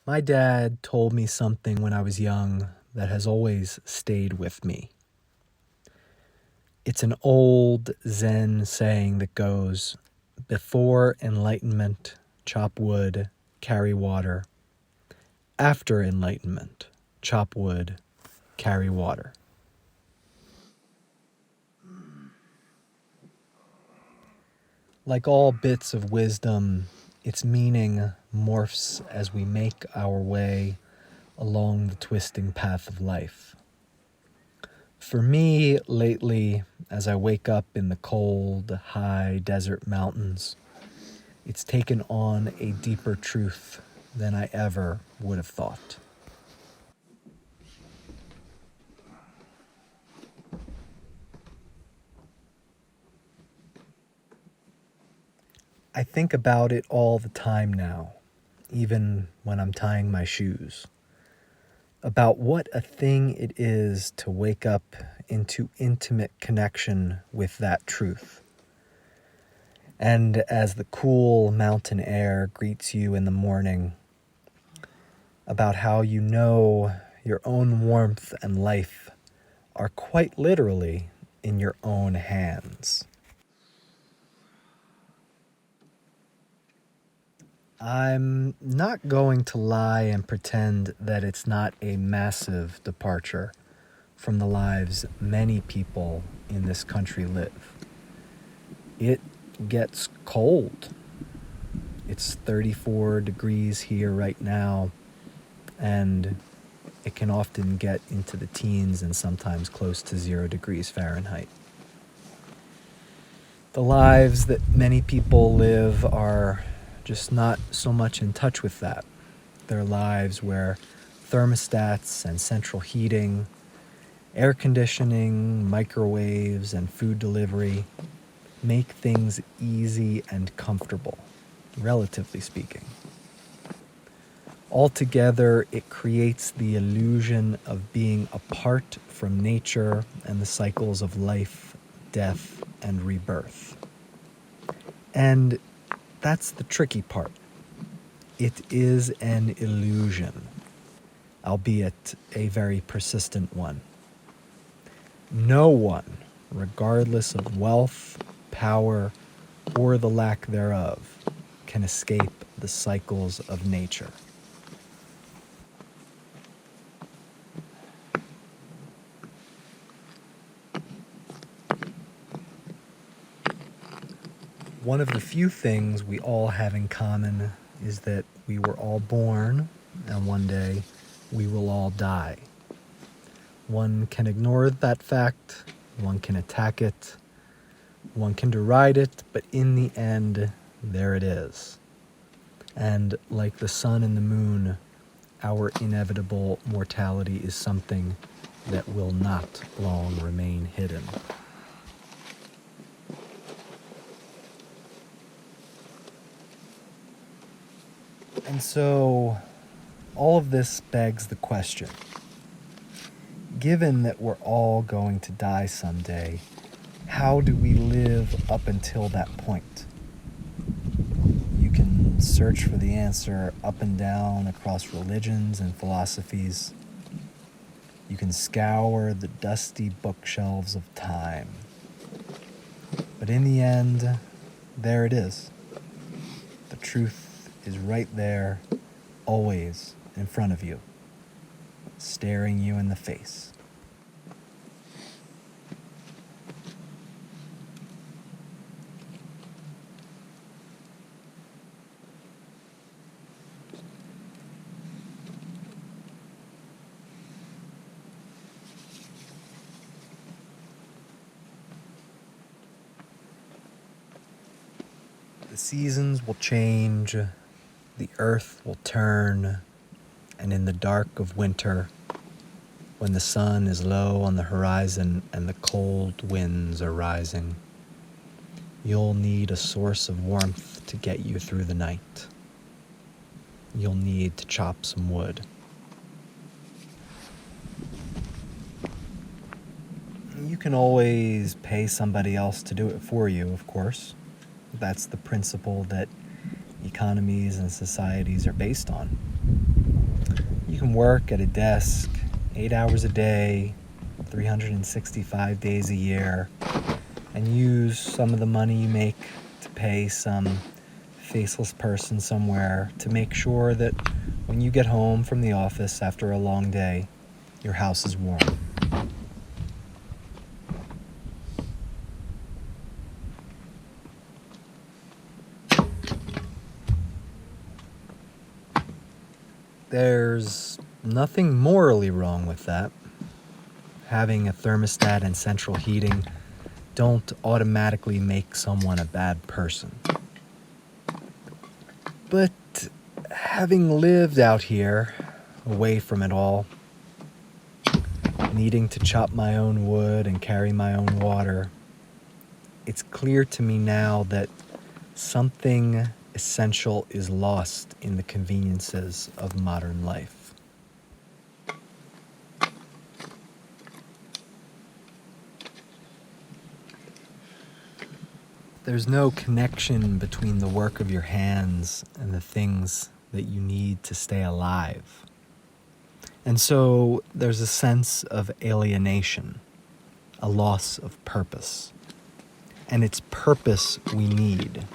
My dad told me something when I was young that has always stayed with me. It's an old Zen saying that goes, before enlightenment, chop wood, carry water. After enlightenment, chop wood, carry water. Like all bits of wisdom, its meaning morphs as we make our way along the twisting path of life. For me, lately, as I wake up in the cold, high desert mountains, it's taken on a deeper truth than I ever would have thought. I think about it all the time now, even when I'm tying my shoes, about what a thing it is to wake up into intimate connection with that truth. And as the cool mountain air greets you in the morning, about how you know your own warmth and life are quite literally in your own hands. I'm not going to lie and pretend that it's not a massive departure from the lives many people in this country live. It gets cold. It's 34 degrees here right now, and it can often get into the teens and sometimes close to 0 degrees Fahrenheit. The lives that many people live are just not so much in touch with that. They're lives where thermostats and central heating, air conditioning, microwaves, and food delivery make things easy and comfortable, relatively speaking. Altogether, it creates the illusion of being apart from nature and the cycles of life, death, and rebirth. And that's the tricky part. It is an illusion, albeit a very persistent one. No one, regardless of wealth, power, or the lack thereof, can escape the cycles of nature. One of the few things we all have in common is that we were all born, and one day we will all die. One can ignore that fact, one can attack it, one can deride it, but in the end, there it is. And like the sun and the moon, our inevitable mortality is something that will not long remain hidden. And so, all of this begs the question. Given that we're all going to die someday, how do we live up until that point? You can search for the answer up and down across religions and philosophies. You can scour the dusty bookshelves of time. But in the end, there it is. The truth is right there, always in front of you, staring you in the face. The seasons will change, the earth will turn, and in the dark of winter, when the sun is low on the horizon and the cold winds are rising, you'll need a source of warmth to get you through the night. You'll need to chop some wood. You can always pay somebody else to do it for you, of course. That's the principle that economies and societies are based on. You can work at a desk 8 hours a day, 365 days a year, and use some of the money you make to pay some faceless person somewhere to make sure that when you get home from the office after a long day, your house is warm. There's nothing morally wrong with that. Having a thermostat and central heating don't automatically make someone a bad person. But having lived out here, away from it all, needing to chop my own wood and carry my own water, it's clear to me now that something essential is lost in the conveniences of modern life. There's no connection between the work of your hands and the things that you need to stay alive. And so there's a sense of alienation, a loss of purpose. And it's purpose we need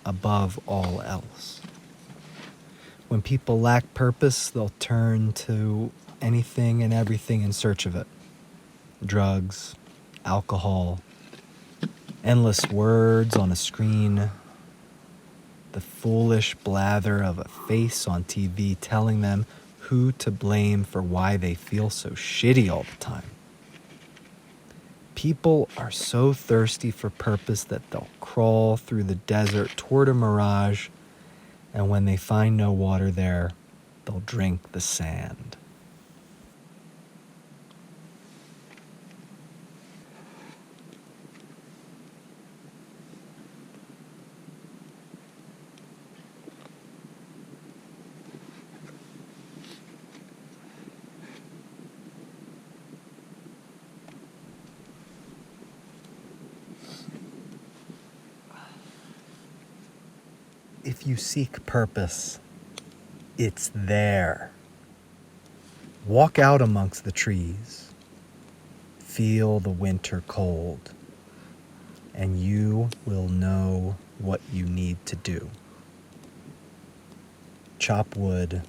above all else. When people lack purpose, they'll turn to anything and everything in search of it. Drugs, alcohol, endless words on a screen, the foolish blather of a face on TV telling them who to blame for why they feel so shitty all the time. People are so thirsty for purpose that they'll crawl through the desert toward a mirage, and when they find no water there, they'll drink the sand. If you seek purpose, it's there. Walk out amongst the trees, feel the winter cold, and you will know what you need to do. Chop wood,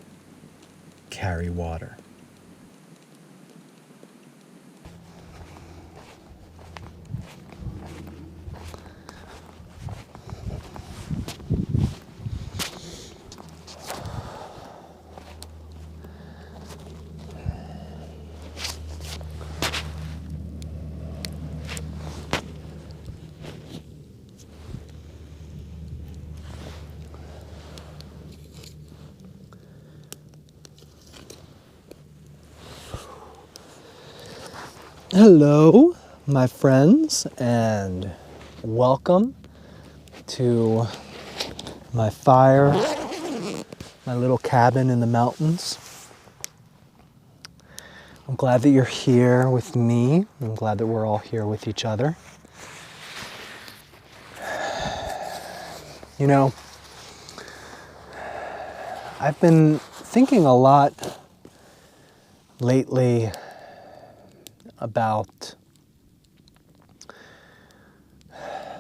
carry water. Hello, my friends, and welcome to my fire, my little cabin in the mountains. I'm glad that you're here with me. I'm glad that we're all here with each other. You know, I've been thinking a lot lately about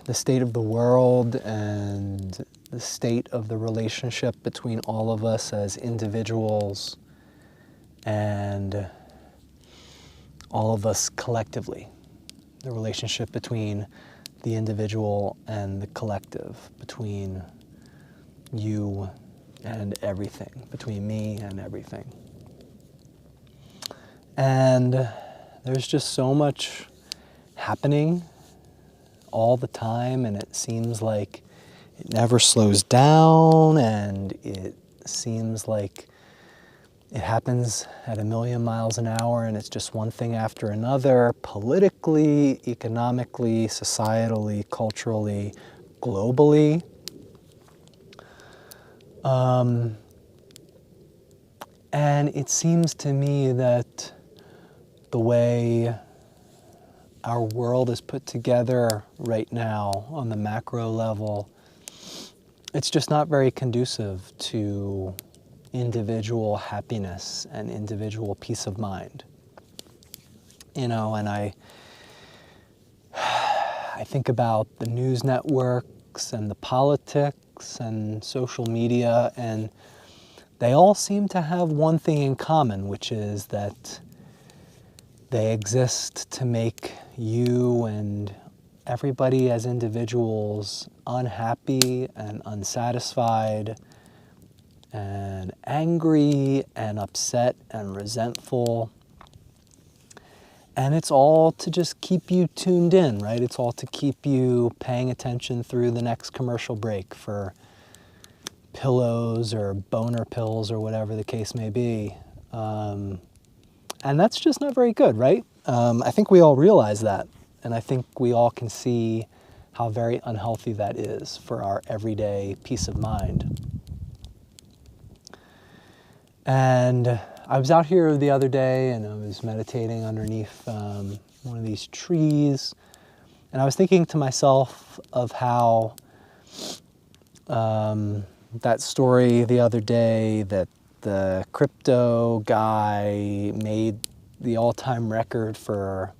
the state of the world and the state of the relationship between all of us as individuals and all of us collectively. The relationship between the individual and the collective, between you and everything, between me and everything. And there's just so much happening all the time, and it seems like it never slows down, and it seems like it happens at 1,000,000 miles an hour, and it's just one thing after another, politically, economically, societally, culturally, globally. And it seems to me that the way our world is put together right now on the macro level, it's just not very conducive to individual happiness and individual peace of mind. And I think about the news networks and the politics and social media, and they all seem to have one thing in common, which is that they exist to make you and everybody as individuals unhappy and unsatisfied and angry and upset and resentful. And it's all to just keep you tuned in, right? It's all to keep you paying attention through the next commercial break for pillows or boner pills or whatever the case may be. And that's just not very good, right? I think we all realize that. And I think we all can see how very unhealthy that is for our everyday peace of mind. And I was out here the other day and I was meditating underneath one of these trees. And I was thinking to myself of how that story the other day that the crypto guy made the all-time record for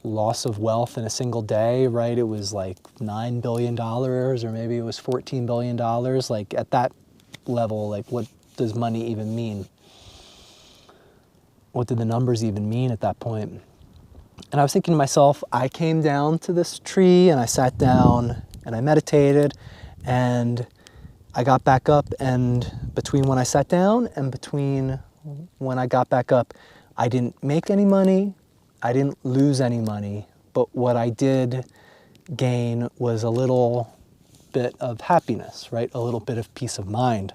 loss of wealth in a single day, right? It was like $9 billion or maybe it was $14 billion. Like at that level, like what does money even mean? What did the numbers even mean at that point? And I was thinking to myself, I came down to this tree and I sat down and I meditated and I got back up, and between when I sat down and between when I got back up, I didn't make any money, I didn't lose any money, but what I did gain was a little bit of happiness, right? A little bit of peace of mind.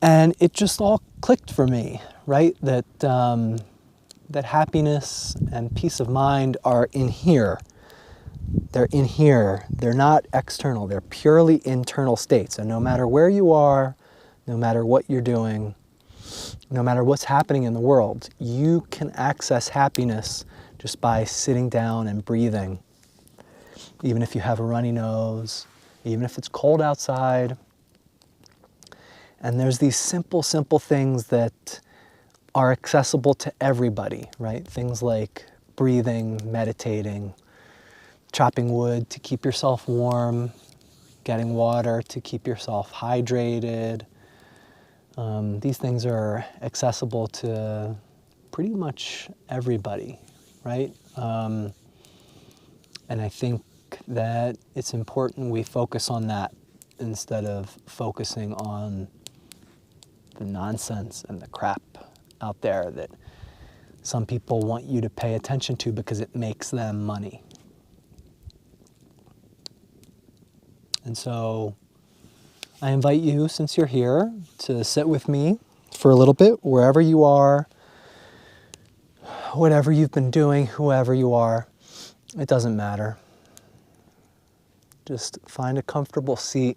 And it just all clicked for me, right? That happiness and peace of mind are in here. They're in here. They're not external. They're purely internal states. And no matter where you are, no matter what you're doing, no matter what's happening in the world, you can access happiness just by sitting down and breathing. Even if you have a runny nose, even if it's cold outside. And there's these simple things that are accessible to everybody, right? Things like breathing, meditating, chopping wood to keep yourself warm, getting water to keep yourself hydrated. These things are accessible to pretty much everybody, right? And I think that it's important we focus on that instead of focusing on the nonsense and the crap out there that some people want you to pay attention to because it makes them money. And so I invite you, since you're here, to sit with me for a little bit, wherever you are, whatever you've been doing, whoever you are, it doesn't matter. Just find a comfortable seat.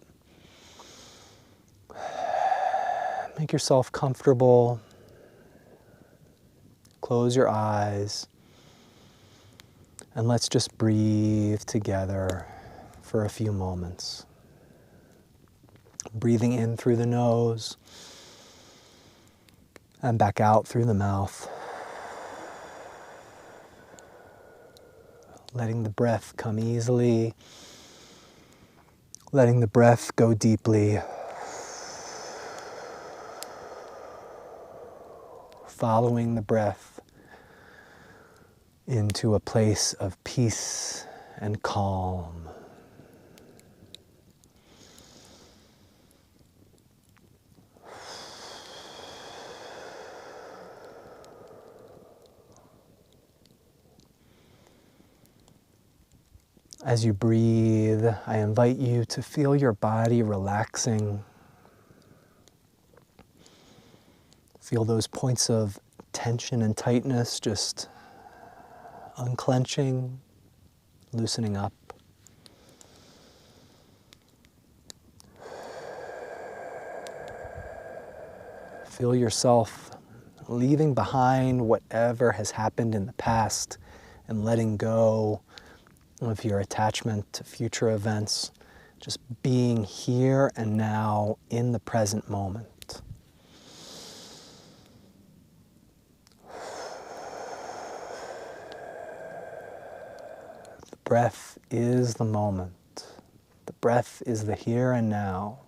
Make yourself comfortable. Close your eyes. And let's just breathe together for a few moments. Breathing in through the nose and back out through the mouth. Letting the breath come easily. Letting the breath go deeply. Following the breath into a place of peace and calm. As you breathe, I invite you to feel your body relaxing. Feel those points of tension and tightness just unclenching, loosening up. Feel yourself leaving behind whatever has happened in the past and letting go of your attachment to future events, Just being here and now in the present moment. The breath is the moment. The breath is the here and now.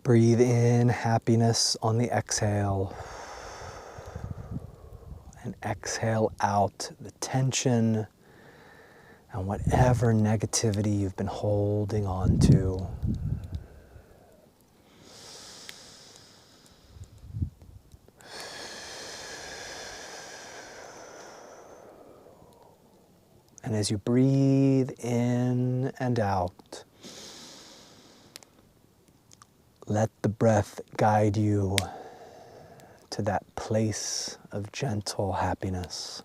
Breathe in happiness on the exhale. And exhale out the tension and whatever negativity you've been holding on to. And as you breathe in and out, let the breath guide you to that place of gentle happiness.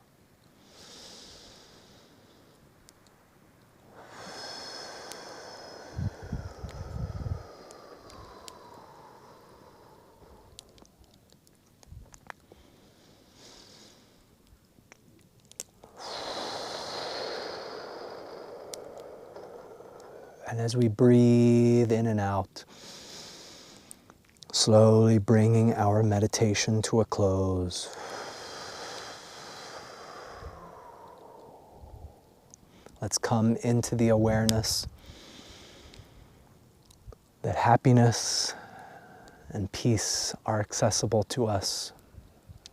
And as we breathe in and out, slowly bringing our meditation to a close. Let's come into the awareness that happiness and peace are accessible to us,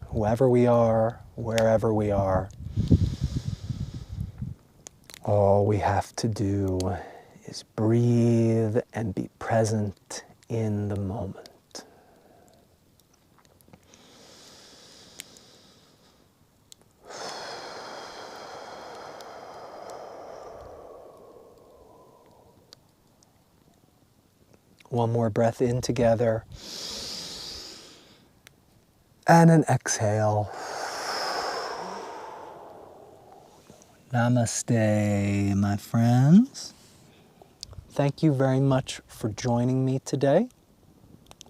whoever we are, wherever we are. All we have to do is breathe and be present in the moment. One more breath in together. And an exhale. Namaste, my friends. Thank you very much for joining me today.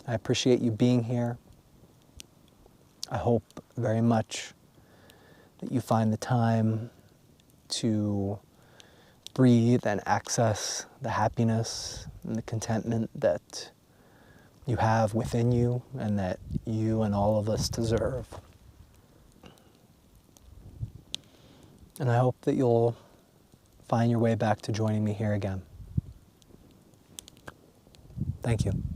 I appreciate you being here. I hope very much that you find the time to breathe and access the happiness and the contentment that you have within you and that you and all of us deserve. And I hope that you'll find your way back to joining me here again. Thank you.